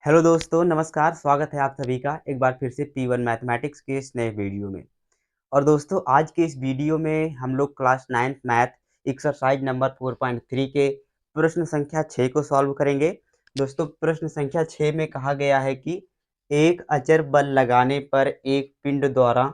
Hello दोस्तों, नमस्कार। स्वागत है आप सभी का एक बार फिर से P1 मैथमेटिक्स के इस नए वीडियो में। और दोस्तों, आज के इस वीडियो में हम लोग class 9th math exercise number 4.3 के प्रश्न संख्या 6 को सॉल्व करेंगे। दोस्तों, प्रश्न संख्या 6 में कहा गया है कि एक अचर बल लगाने पर एक पिंड द्वारा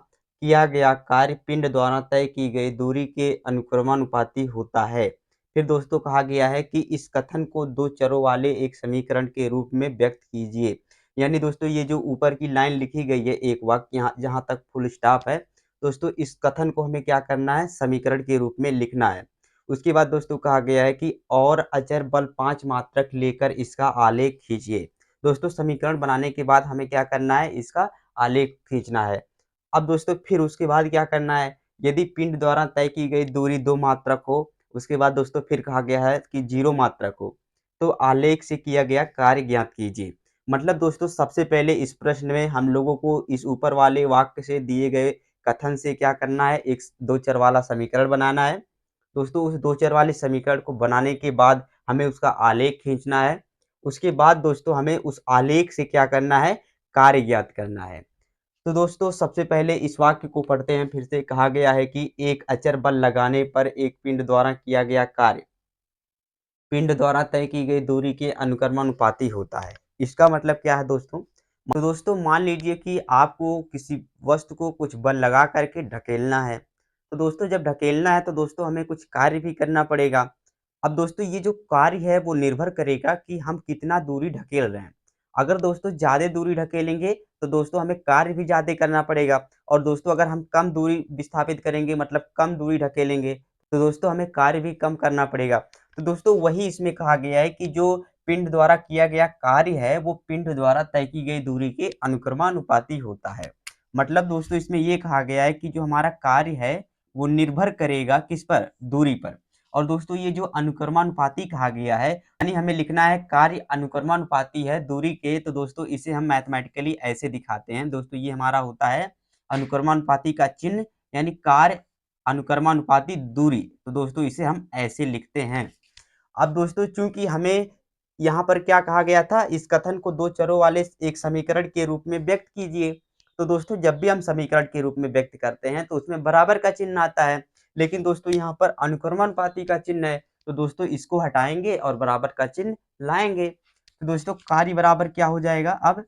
किया गया कार्य पिंड द्वारा तय की गई दूरी के अनुक्रमानुपाती होता है। फिर दोस्तों कहा गया है कि इस कथन को दो चरों वाले एक समीकरण के रूप में व्यक्त कीजिए। यानी दोस्तों, ये जो ऊपर की लाइन लिखी गई है एक वाक्य यहाँ जहाँ तक फुल स्टॉप है, दोस्तों इस कथन को हमें क्या करना है, समीकरण के रूप में लिखना है। उसके बाद दोस्तों कहा गया है कि और अचर बल 5 मात्रक लेकर इसका आलेख खींचिए। दोस्तों समीकरण बनाने के बाद हमें क्या करना है, इसका आलेख खींचना है। अब दोस्तों फिर उसके बाद क्या करना है, यदि पिंड द्वारा तय की गई दूरी 2 मात्रक हो, उसके बाद दोस्तों फिर कहा गया है कि 0 मात्रक हो, तो आलेख से किया गया कार्य ज्ञात कीजिए। मतलब दोस्तों सबसे पहले इस प्रश्न में हम लोगों को इस ऊपर वाले वाक्य से दिए गए कथन से क्या करना है, एक दो चर वाला समीकरण बनाना है। दोस्तों उस दो चर वाले समीकरण को बनाने के बाद हमें उसका आलेख खींचना है। उसके बाद दोस्तों हमें उस आलेख से क्या करना है, कार्य ज्ञात करना है। तो दोस्तों सबसे पहले इस वाक्य को पढ़ते हैं। फिर से कहा गया है कि एक अचर बल लगाने पर एक पिंड द्वारा किया गया कार्य पिंड द्वारा तय की गई दूरी के अनुक्रमानुपाती होता है। इसका मतलब क्या है दोस्तों? तो दोस्तों मान लीजिए कि आपको किसी वस्तु को कुछ बल लगा करके ढकेलना है। तो दोस्तों जब ढकेलना है तो दोस्तों हमें कुछ कार्य भी करना पड़ेगा। अब दोस्तों ये जो कार्य है वो निर्भर करेगा कि हम कितना दूरी ढकेल रहे हैं। अगर दोस्तों ज़्यादा दूरी ढकेलेंगे तो दोस्तों हमें कार्य भी ज़्यादा करना पड़ेगा। और दोस्तों अगर हम कम दूरी विस्थापित करेंगे, मतलब कम दूरी ढकेलेंगे, तो दोस्तों हमें कार्य भी कम करना पड़ेगा। तो दोस्तों वही इसमें कहा गया है कि जो पिंड द्वारा किया गया कार्य है वो पिंड द्वारा तय की गई दूरी के अनुक्रमानुपाती होता है। मतलब दोस्तों इसमें ये कहा गया है कि जो हमारा कार्य है वो निर्भर करेगा किस पर, दूरी पर। और दोस्तों ये जो अनुक्रमानुपाती कहा गया है, यानी हमें लिखना है कार्य अनुक्रमानुपाती है दूरी के, तो दोस्तों इसे हम मैथमेटिकली ऐसे दिखाते हैं। दोस्तों ये हमारा होता है अनुक्रमानुपाती का चिन्ह, यानी कार्य अनुक्रमानुपाती दूरी। तो दोस्तों इसे हम ऐसे लिखते हैं। अब दोस्तों चूंकि हमें यहाँ पर क्या कहा गया था, इस कथन को दो चरों वाले एक समीकरण के रूप में व्यक्त कीजिए। तो दोस्तों जब भी हम समीकरण के रूप में व्यक्त करते हैं तो उसमें बराबर का चिन्ह आता है, लेकिन दोस्तों यहाँ पर अनुक्रमानुपाती का चिन्ह है, तो दोस्तों इसको हटाएंगे और बराबर का चिन्ह लाएंगे। तो दोस्तों कार्य बराबर क्या हो जाएगा अब,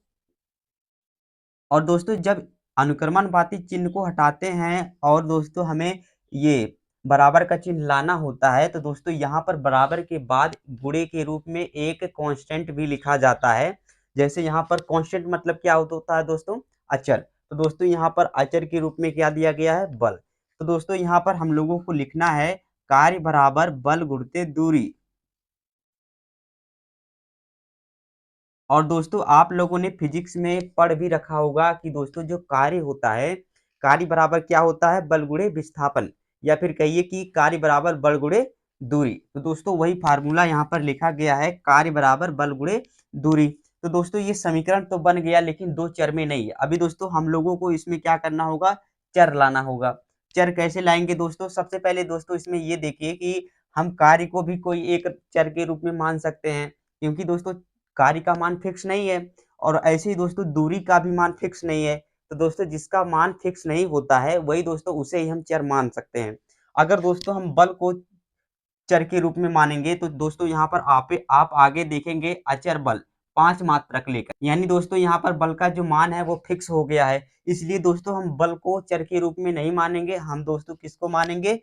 और दोस्तों जब अनुक्रमानुपाती चिन्ह को हटाते हैं और दोस्तों हमें ये बराबर का चिन्ह लाना होता है, तो दोस्तों यहाँ पर बराबर के बाद गुणे के रूप में एक कांस्टेंट भी लिखा जाता है। जैसे यहाँ पर कांस्टेंट मतलब क्या होता है दोस्तों, अचर। तो दोस्तों यहाँ पर अचर के रूप में क्या दिया गया है, बल। तो दोस्तों यहाँ पर हम लोगों को लिखना है कार्य बराबर बल गुणित दूरी। और दोस्तों आप लोगों ने फिजिक्स में पढ़ भी रखा होगा कि दोस्तों जो कार्य होता है, कार्य बराबर क्या होता है, बल गुणे विस्थापन, या फिर कहिए कि कार्य बराबर बल गुणे दूरी। तो दोस्तों वही फार्मूला यहाँ पर लिखा गया है, कार्य बराबर बल गुणे दूरी। तो दोस्तों ये समीकरण तो बन गया, लेकिन दो चर में नहीं है। अभी दोस्तों हम लोगों को इसमें क्या करना होगा, चर लाना होगा। चर कैसे लाएंगे दोस्तों, सबसे पहले दोस्तों इसमें ये देखिए कि हम कार्य को भी कोई एक चर के रूप में मान सकते हैं, क्योंकि दोस्तों कार्य का मान फिक्स नहीं है। और ऐसे ही दोस्तों दूरी का भी मान फिक्स नहीं है। तो दोस्तों जिसका मान फिक्स नहीं होता है वही दोस्तों उसे ही हम चर मान सकते हैं। अगर दोस्तों हम बल को चर के रूप में मानेंगे तो दोस्तों यहाँ पर आप आगे देखेंगे अचर बल 5 मात्रक लेकर, यानी दोस्तों यहाँ पर बल का जो मान है वो फिक्स हो गया है। इसलिए दोस्तों हम बल को चर के रूप में नहीं मानेंगे, हम दोस्तों किसको मानेंगे,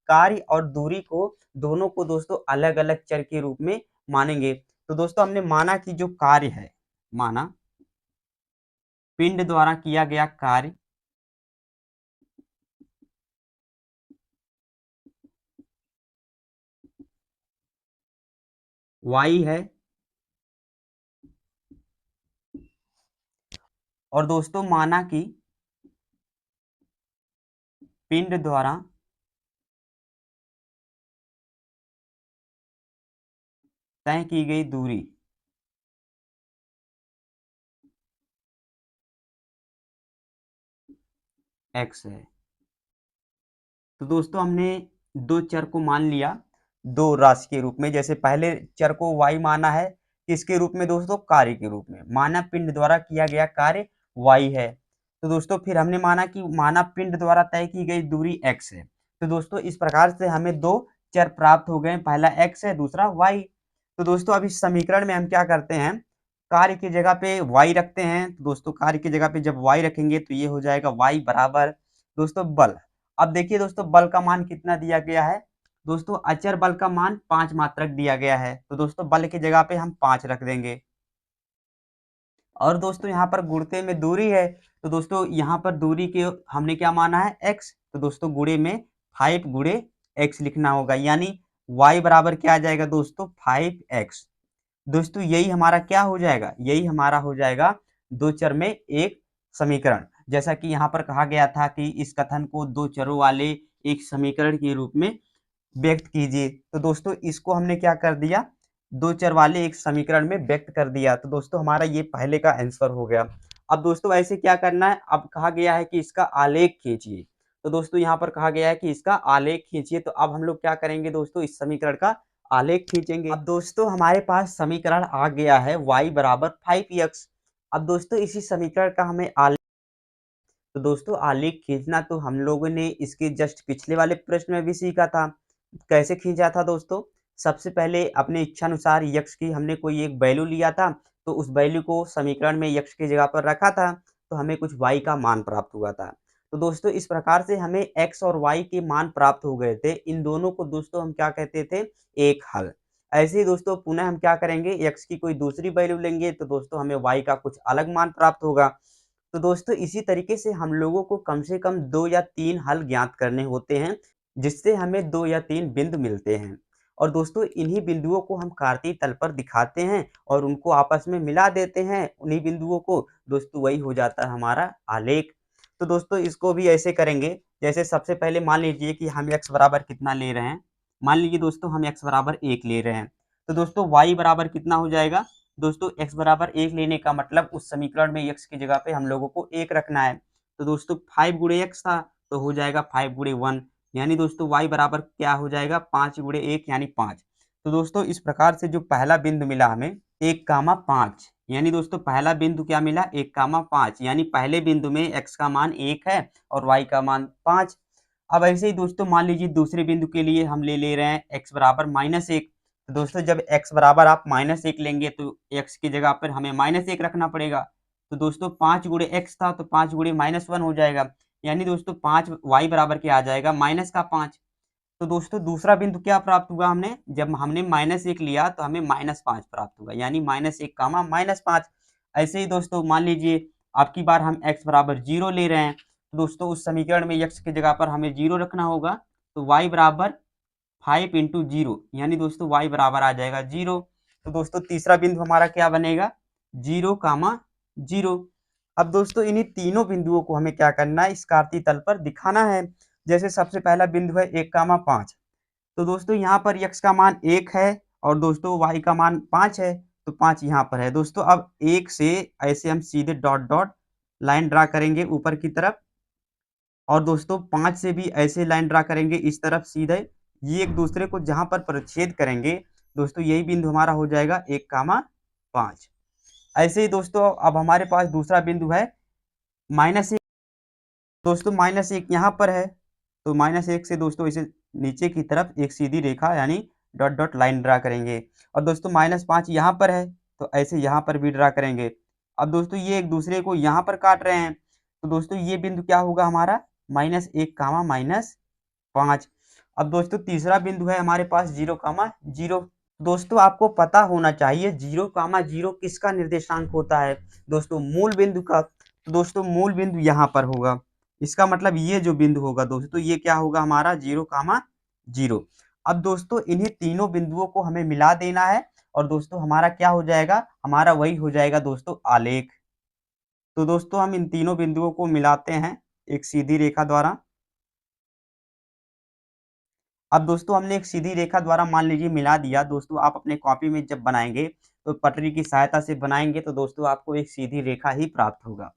कार्य और दूरी को, दोनों को दोस्तों अलग अलग चर के रूप में मानेंगे। तो दोस्तों हमने माना कि जो कार्य है, माना पिंड द्वारा किया गया कार्य y है। और दोस्तों माना कि पिंड द्वारा तय की गई दूरी x है। तो दोस्तों हमने दो चर को मान लिया। दो राशि के रूप में। जैसे पहले चर को y माना है, किसके रूप में दोस्तों? कार्य के रूप में। माना पिंड द्वारा किया गया कार्य y है। तो दोस्तों फिर हमने माना कि माना पिंड द्वारा तय की गई दूरी x है। तो दोस्तों इस प्रकार से हमें दो चर प्राप्त हो गए, पहला x है, दूसरा y। तो दोस्तों अब इस समीकरण में हम क्या करते हैं, कार्य की जगह पे y रखते हैं। तो दोस्तों कार्य की जगह पे जब y रखेंगे तो ये हो जाएगा y बराबर दोस्तों बल। अब देखिए दोस्तों बल का मान कितना दिया गया है? दोस्तों अचर बल का मान 5 मात्रक दिया गया है। तो दोस्तों बल की जगह पे हम 5 रख देंगे। और दोस्तों यहाँ पर गुणते में दूरी है, तो दोस्तों यहाँ पर दूरी के हमने क्या माना है? x। तो दोस्तों गुणे में 5 गुणे x लिखना होगा, यानी y बराबर क्या आ जाएगा दोस्तों? 5x। दोस्तों यही हमारा क्या हो जाएगा? यही हमारा हो जाएगा दो चर में एक समीकरण। जैसा कि यहाँ पर कहा गया था कि इस कथन को दो चरों वाले एक समीकरण के रूप में व्यक्त कीजिए। तो दोस्तों इसको हमने क्या कर दिया? दो चर वाले एक समीकरण में व्यक्त कर दिया। तो दोस्तों हमारा ये पहले का आंसर हो गया। अब दोस्तों ऐसे क्या करना है? अब कहा गया है कि इसका आलेख खींचिए। तो दोस्तों यहाँ पर कहा गया है कि इसका आलेख खींचिए। तो अब हम लोग क्या करेंगे दोस्तों? इस समीकरण का आलेख खींचेंगे। अब दोस्तों हमारे पास समीकरण आ गया है y बराबर 5x। अब दोस्तों इसी समीकरण का हमें आलेख, तो दोस्तों आलेख खींचना तो हम लोगों ने इसके जस्ट पिछले वाले प्रश्न में भी सीखा था। कैसे खींचा था दोस्तों? सबसे पहले अपने इच्छानुसार यक्ष की हमने कोई एक वैल्यू लिया था, तो उस वैल्यू को समीकरण में यक्ष की जगह पर रखा था, तो हमें कुछ y का मान प्राप्त हुआ था। तो दोस्तों इस प्रकार से हमें x और y के मान प्राप्त हो गए थे। इन दोनों को दोस्तों हम क्या कहते थे? एक हल। ऐसे ही दोस्तों पुनः हम क्या करेंगे? x की कोई दूसरी वैल्यू लेंगे, तो दोस्तों हमें y का कुछ अलग मान प्राप्त होगा। तो दोस्तों इसी तरीके से हम लोगों को कम से कम 2 या 3 हल ज्ञात करने होते हैं, जिससे हमें 2 या 3 बिंदु मिलते हैं। और दोस्तों इन्हीं बिंदुओं को हम कार्तीय तल पर दिखाते हैं और उनको आपस में मिला देते हैं, उन्हीं बिंदुओं को। दोस्तों वही हो जाता है हमारा आलेख। तो दोस्तों इसको भी ऐसे करेंगे, जैसे सबसे पहले मान लीजिए कि हम x बराबर कितना ले रहे हैं? मान लीजिए दोस्तों हम x बराबर 1 ले रहे हैं। तो दोस्तों y बराबर कितना हो जाएगा? दोस्तों x बराबर 1 लेने का मतलब उस समीकरण में x की जगह पे हम लोगों को 1 रखना है। तो दोस्तों 5 गुणे x था, तो हो जाएगा 5 गुणे 1, यानी दोस्तों y बराबर क्या हो जाएगा? 5 गुणे 1 यानी 5। तो दोस्तों इस प्रकार से जो पहला बिंदु मिला हमें 1,5, यानी दोस्तों पहला बिंदु क्या मिला? 1,5, यानी पहले बिंदु में x का मान 1 है और y का मान 5। अब ऐसे ही दोस्तों मान लीजिए दूसरे बिंदु के लिए हम ले रहे हैं x बराबर -1। तो दोस्तों जब x बराबर आप -1 लेंगे तो x की जगह पर हमें -1 रखना पड़ेगा। तो दोस्तों 5 गुणे x था, तो 5 गुणे -1 हो जाएगा, यानी दोस्तों 5 y बराबर क्या आ जाएगा? -5। तो दोस्तों दूसरा बिंदु क्या प्राप्त हुआ हमने? जब हमने -1 लिया तो हमें -5 प्राप्त हुआ, यानी -1, -5। ऐसे ही दोस्तों मान लीजिए अब की बार हम x बराबर 0 ले रहे हैं, तो दोस्तों उस समीकरण में x की जगह पर हमें 0 रखना होगा। तो y बराबर 5 इंटू 0, यानी दोस्तों y बराबर आ जाएगा 0। तो दोस्तों तीसरा बिंदु हमारा क्या बनेगा? 0,0। अब दोस्तों इन्हीं तीनों बिंदुओं को हमें क्या करना है? इस कार्तीय तल पर दिखाना है। जैसे सबसे पहला बिंदु है 1,5। तो दोस्तों यहाँ पर x का मान 1 है और दोस्तों y का मान 5 है, तो 5 यहाँ पर है। दोस्तों अब 1 से ऐसे हम सीधे डॉट डॉट लाइन ड्रा करेंगे ऊपर की तरफ, और दोस्तों 5 से भी ऐसे लाइन ड्रा करेंगे इस तरफ सीधे। ये एक दूसरे को जहाँ पर परिच्छेद करेंगे, दोस्तों यही बिंदु हमारा हो जाएगा 1,5। ऐसे ही दोस्तों अब हमारे पास दूसरा बिंदु है -1। दोस्तों -1 यहाँ पर है, तो -1 से दोस्तों इसे नीचे की तरफ एक सीधी रेखा यानी डॉट डॉट लाइन ड्रा करेंगे। और दोस्तों -5 यहाँ पर है, तो ऐसे यहाँ पर भी ड्रा करेंगे। अब दोस्तों ये एक दूसरे को यहाँ पर काट रहे हैं, तो दोस्तों ये बिंदु क्या होगा हमारा? -1, -5। अब दोस्तों तीसरा बिंदु है हमारे पास 0,0। दोस्तों आपको पता होना चाहिए 0,0 किसका निर्देशांक होता है? दोस्तों मूल बिंदु का। तो दोस्तों मूल बिंदु यहाँ पर होगा। इसका मतलब ये जो बिंदु होगा दोस्तों ये क्या होगा हमारा? 0,0। अब दोस्तों इन्हीं तीनों बिंदुओं को हमें मिला देना है और दोस्तों हमारा क्या हो जाएगा? हमारा वही हो जाएगा दोस्तों आलेख। तो दोस्तों हम इन तीनों बिंदुओं को मिलाते हैं एक सीधी रेखा द्वारा। अब दोस्तों हमने एक सीधी रेखा द्वारा मान लीजिए मिला दिया। दोस्तों आप अपने कॉपी में जब बनाएँगे तो पटरी की सहायता से बनाएँगे, तो दोस्तों आपको एक सीधी रेखा ही प्राप्त होगा।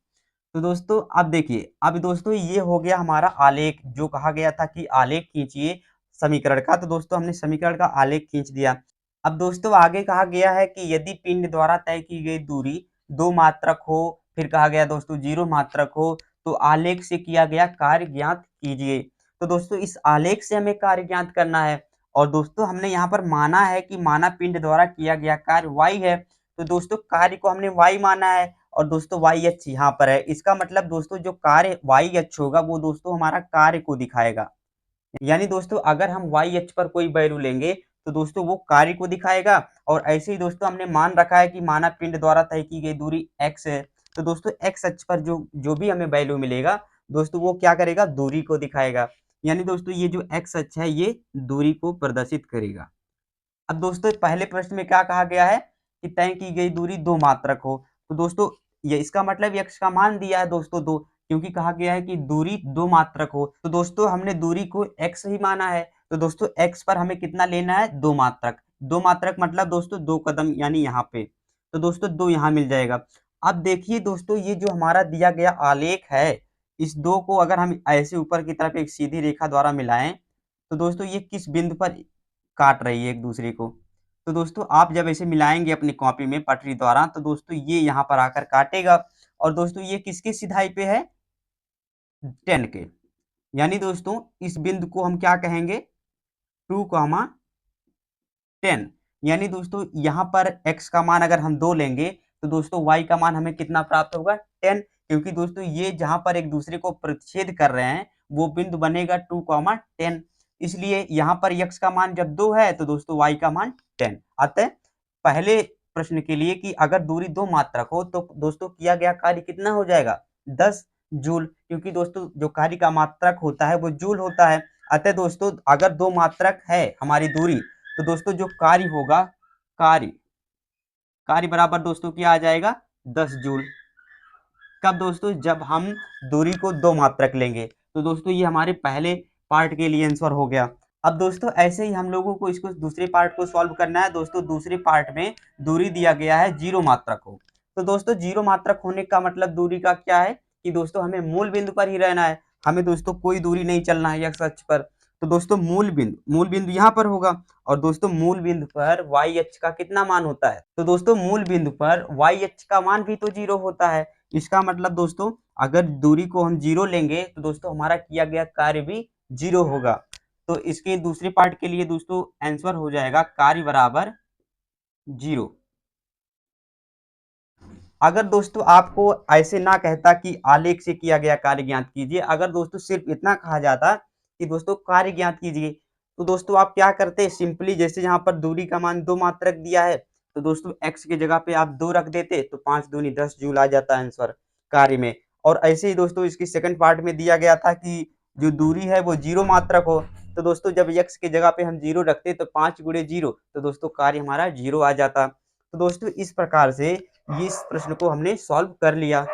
तो दोस्तों अब देखिए, अब दोस्तों ये हो गया हमारा आलेख, जो कहा गया था कि आलेख खींचिए समीकरण का। तो दोस्तों हमने समीकरण का आलेख खींच दिया। अब दोस्तों आगे कहा गया है कि यदि पिंड द्वारा तय की गई दूरी 2 मात्रक हो, फिर कहा गया दोस्तों 0 मात्रक हो, तो आलेख से किया गया कार्य ज्ञात कीजिए। तो दोस्तों इस आलेख से हमें कार्य ज्ञात करना है और दोस्तों हमने यहाँ पर माना है कि माना पिंड द्वारा किया गया कार्य y है। तो दोस्तों कार्य को हमने y माना है और दोस्तों वाई अक्ष यहाँ पर है। इसका मतलब दोस्तों जो कार्य वाई अक्ष होगा वो दोस्तों हमारा कार्य को दिखाएगा। यानी दोस्तों अगर हम वाई अक्ष पर कोई वैल्यू लेंगे तो दोस्तों वो कार्य को दिखाएगा। और ऐसे ही दोस्तों हमने मान रखा है कि माना पिंड द्वारा तय की गई दूरी x है। तो दोस्तों x अक्ष पर जो जो भी हमें वैल्यू मिलेगा दोस्तों वो क्या करेगा, दूरी को दिखाएगा। यानी दोस्तों ये जो x अक्ष है ये दूरी को प्रदर्शित करेगा। अब दोस्तों पहले प्रश्न में क्या कहा गया है कि तय की गई दूरी 2 मात्रक हो। तो दोस्तों ये इसका मतलब x का मान दिया है दोस्तों 2, क्योंकि कहा गया है कि दूरी 2 मात्रक हो। तो दोस्तों हमने दूरी को x ही माना है। तो दोस्तों x पर हमें कितना लेना है, 2 मात्रक। 2 मात्रक मतलब दोस्तों 2 कदम यानी यहाँ पे। तो दोस्तों 2 यहाँ मिल जाएगा। अब देखिए दोस्तों ये जो हमारा दिया गया आलेख है, इस 2 को अगर हम ऐसे ऊपर की तरफ एक सीधी रेखा द्वारा मिलाएं तो दोस्तों ये किस बिंदु पर काट रही है एक दूसरे को। तो दोस्तों आप जब ऐसे मिलाएंगे अपनी कॉपी में पटरी द्वारा तो दोस्तों ये यहाँ पर आकर काटेगा और दोस्तों ये किसकी सिधाई पे है, 10 के। यानी दोस्तों इस बिंदु को हम क्या कहेंगे, 2, 10। यानी दोस्तों यहाँ पर x का मान अगर हम 2 लेंगे तो दोस्तों y का मान हमें कितना प्राप्त होगा, 10। क्योंकि दोस्तों ये जहाँ पर एक दूसरे को प्रतिच्छेद कर रहे हैं वो बिंदु बनेगा 2, 10। इसलिए यहाँ पर x का मान जब 2 है तो दोस्तों y का मान 10। अतः पहले प्रश्न के लिए कि अगर दूरी 2 मात्रक हो तो दोस्तों किया गया कार्य कितना हो जाएगा, 10 जूल। क्योंकि दोस्तों जो कार्य का मात्रक होता है वो जूल होता है। अतः दोस्तों अगर 2 मात्रक है हमारी दूरी तो दोस्तों जो कार्य होगा, कार्य कार्य बराबर दोस्तों क्या आ जाएगा, 10 जूल। कब दोस्तों, जब हम दूरी को 2 मात्रक लेंगे। तो दोस्तों ये हमारे पहले पार्ट के लिए आंसर हो गया। अब दोस्तों ऐसे ही हम लोगों को इसको दूसरे पार्ट को सॉल्व करना है। दोस्तों दूसरे पार्ट में दूरी दिया गया है 0 मात्रक हो। तो दोस्तों 0 मात्रक होने का मतलब दूरी का क्या है कि दोस्तों हमें मूल बिंदु पर ही रहना है। हमें दोस्तों कोई दूरी नहीं चलना है x अक्ष पर। तो दोस्तों मूल बिंदु यहाँ पर होगा और दोस्तों मूल बिंदु पर y अक्ष का कितना मान होता है। तो दोस्तों मूल बिंदु पर y अक्ष का मान भी तो 0 होता है। इसका मतलब दोस्तों अगर दूरी को हम 0 लेंगे तो दोस्तों हमारा किया गया कार्य भी 0 होगा। तो इसके दूसरे पार्ट के लिए दोस्तों आंसर हो जाएगा कार्य बराबर 0। अगर दोस्तों आपको ऐसे ना कहता कि आलेख से किया गया कार्य ज्ञात कीजिए, अगर दोस्तों सिर्फ इतना कहा जाता कि दोस्तों कार्य ज्ञात कीजिए, तो दोस्तों आप क्या करते, सिंपली जैसे यहाँ पर दूरी का मान 2 मात्रक दिया है तो दोस्तों x की जगह पे आप 2 रख देते तो 5 दूनी 10 जूल आ जाता आंसर कार्य में। और ऐसे ही दोस्तों इसकी सेकंड पार्ट में दिया गया था कि जो दूरी है वो 0 मात्रक हो। तो दोस्तों जब x की जगह पे हम 0 रखते तो 5 गुणे 0 तो दोस्तों कार्य हमारा 0 आ जाता। तो दोस्तों इस प्रकार से इस प्रश्न को हमने सॉल्व कर लिया।